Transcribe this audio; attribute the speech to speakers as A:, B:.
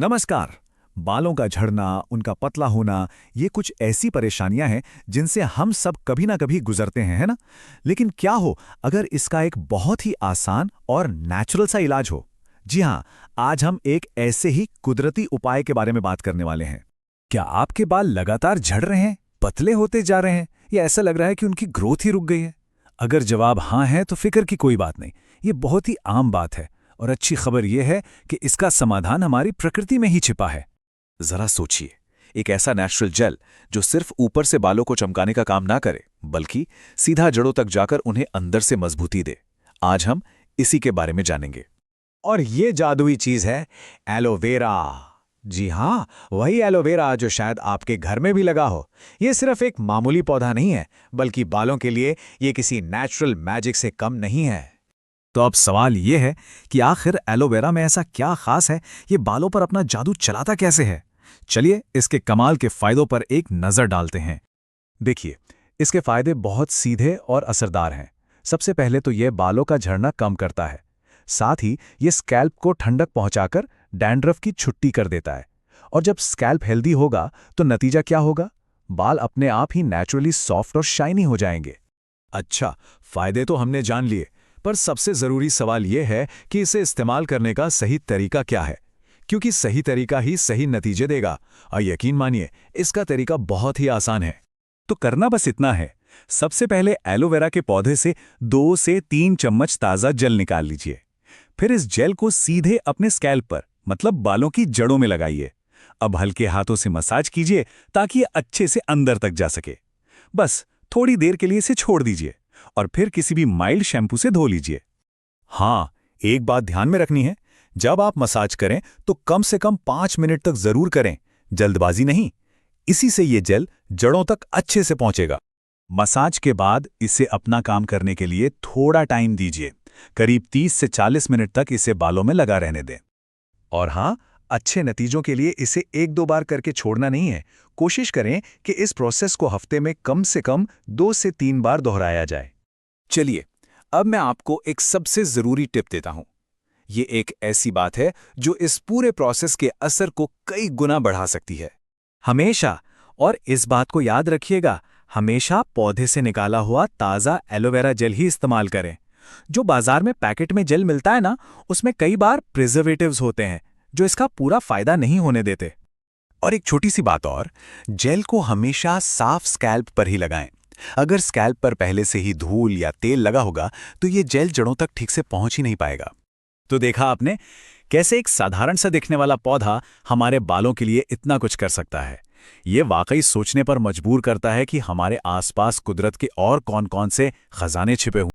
A: नमस्कार। बालों का झड़ना, उनका पतला होना, ये कुछ ऐसी परेशानियां हैं जिनसे हम सब कभी ना कभी गुजरते हैं, है ना? लेकिन क्या हो अगर इसका एक बहुत ही आसान और नेचुरल सा इलाज हो? जी हाँ, आज हम एक ऐसे ही कुदरती उपाय के बारे में बात करने वाले हैं। क्या आपके बाल लगातार झड़ रहे हैं, पतले होते जा रहे हैं, या ऐसा लग रहा है कि उनकी ग्रोथ ही रुक गई है? अगर जवाब हाँ है तो फिक्र की कोई बात नहीं। ये बहुत ही आम बात है। और अच्छी खबर यह है कि इसका समाधान हमारी प्रकृति में ही छिपा है। जरा सोचिए, एक ऐसा नेचुरल जेल जो सिर्फ ऊपर से बालों को चमकाने का काम ना करे, बल्कि सीधा जड़ों तक जाकर उन्हें अंदर से मजबूती दे। आज हम इसी के बारे में जानेंगे।
B: और ये जादुई चीज है एलोवेरा। जी हाँ, वही एलोवेरा जो शायद आपके घर में भी लगा हो। ये सिर्फ एक मामूली पौधा नहीं है, बल्कि बालों के लिए ये किसी नेचुरल मैजिक से कम नहीं है।
A: तो अब सवाल ये है कि आखिर एलोवेरा में ऐसा क्या खास है, ये बालों पर अपना जादू चलाता कैसे है? चलिए इसके कमाल के फायदों पर एक नजर डालते हैं। देखिए, इसके फायदे बहुत सीधे और असरदार हैं। सबसे पहले तो ये बालों का झड़ना कम करता है। साथ ही ये स्कैल्प को ठंडक पहुंचाकर डैंड्रफ की छुट्टी कर देता है। और जब स्कैल्प हेल्दी होगा तो नतीजा क्या होगा? बाल अपने आप ही नेचुरली सॉफ्ट और शाइनी हो जाएंगे। अच्छा, फायदे तो हमने जान लिए, पर सबसे जरूरी सवाल यह है कि इसे इस्तेमाल करने का सही तरीका क्या है, क्योंकि सही तरीका ही सही नतीजे देगा। और यकीन मानिए, इसका तरीका बहुत ही आसान है। तो करना बस इतना है। सबसे पहले एलोवेरा के पौधे से 2 से 3 चम्मच ताज़ा जेल निकाल लीजिए। फिर इस जेल को सीधे अपने स्कैल्प पर, मतलब बालों की जड़ों में लगाइए। अब हल्के हाथों से मसाज कीजिए ताकि ये अच्छे से अंदर तक जा सके। बस थोड़ी देर के लिए इसे छोड़ दीजिए और फिर किसी भी माइल्ड शैम्पू से धो लीजिए। हाँ, एक बात ध्यान में रखनी है, जब आप मसाज करें तो कम से कम 5 मिनट तक जरूर करें, जल्दबाजी नहीं। इसी से ये जेल जड़ों तक अच्छे से पहुंचेगा। मसाज के बाद इसे अपना काम करने के लिए थोड़ा टाइम दीजिए। करीब 30 से 40 मिनट तक इसे बालों में लगा रहने दें। और हाँ, अच्छे नतीजों के लिए इसे 1-2 बार करके छोड़ना नहीं है। कोशिश करें कि इस प्रोसेस को हफ्ते में कम से कम 2 से 3 बार दोहराया जाए। चलिए, अब मैं आपको एक सबसे जरूरी टिप देता हूं। ये एक ऐसी बात है जो इस पूरे प्रोसेस के असर को कई गुना बढ़ा सकती है। हमेशा, और इस बात को याद रखिएगा, हमेशा पौधे से निकाला हुआ ताज़ा एलोवेरा जेल ही इस्तेमाल करें। जो बाजार में पैकेट में जेल मिलता है ना, उसमें कई बार प्रिजर्वेटिव्स होते हैं जो इसका पूरा फायदा नहीं होने देते। और एक छोटी सी बात और, जेल को हमेशा साफ स्कैल्प पर ही लगाएं। अगर स्कैल्प पर पहले से ही धूल या तेल लगा होगा तो ये जेल जड़ों तक ठीक से पहुंच ही नहीं पाएगा। तो देखा आपने कैसे एक साधारण सा दिखने वाला पौधा हमारे बालों के लिए इतना कुछ कर सकता है। ये वाकई सोचने पर मजबूर करता है कि हमारे आसपास कुदरत के और कौन-कौन से खजाने छिपे हुए